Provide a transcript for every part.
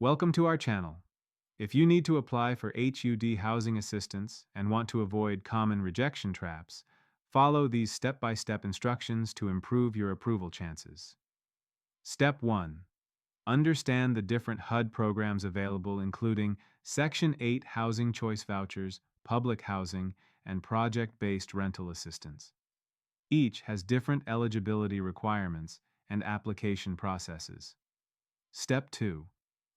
Welcome to our channel. If you need to apply for HUD housing assistance and want to avoid common rejection traps, follow these step-by-step instructions to improve your approval chances. Step 1. Understand the different HUD programs available, including Section 8 Housing Choice Vouchers, Public Housing, and Project-Based Rental Assistance. Each has different eligibility requirements and application processes. Step 2.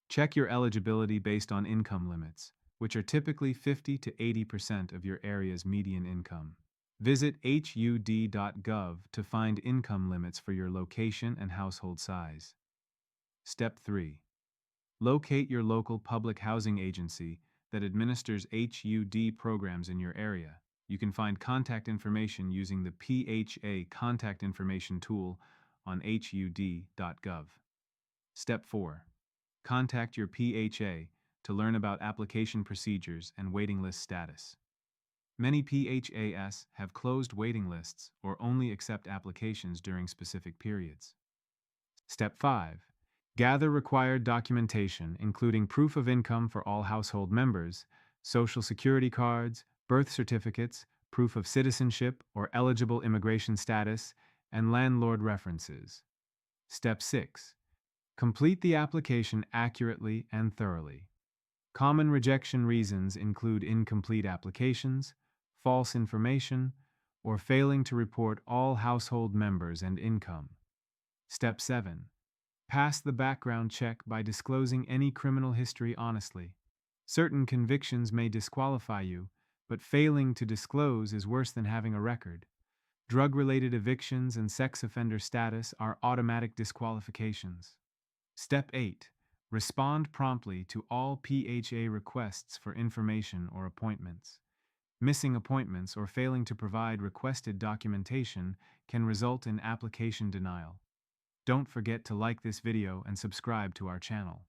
Check your eligibility based on income limits, which are typically 50 to 80% of your area's median income. Visit HUD.gov to find income limits for your location and household size. Step 3. Locate your local public housing agency that administers HUD programs in your area. You can find contact information using the PHA Contact Information tool on HUD.gov. Step 4. Contact your PHA to learn about application procedures and waiting list status. Many PHAs have closed waiting lists or only accept applications during specific periods. Step 5. Gather required documentation, including proof of income for all household members, social security cards, birth certificates, proof of citizenship or eligible immigration status, and landlord references. Step 6. Complete the application accurately and thoroughly. Common rejection reasons include incomplete applications, false information, or failing to report all household members and income. Step 7. Pass the background check by disclosing any criminal history honestly. Certain convictions may disqualify you, but failing to disclose is worse than having a record. Drug-related evictions and sex offender status are automatic disqualifications. Step 8. Respond promptly to all PHA requests for information or appointments. Missing appointments or failing to provide requested documentation can result in application denial. Don't forget to like this video and subscribe to our channel.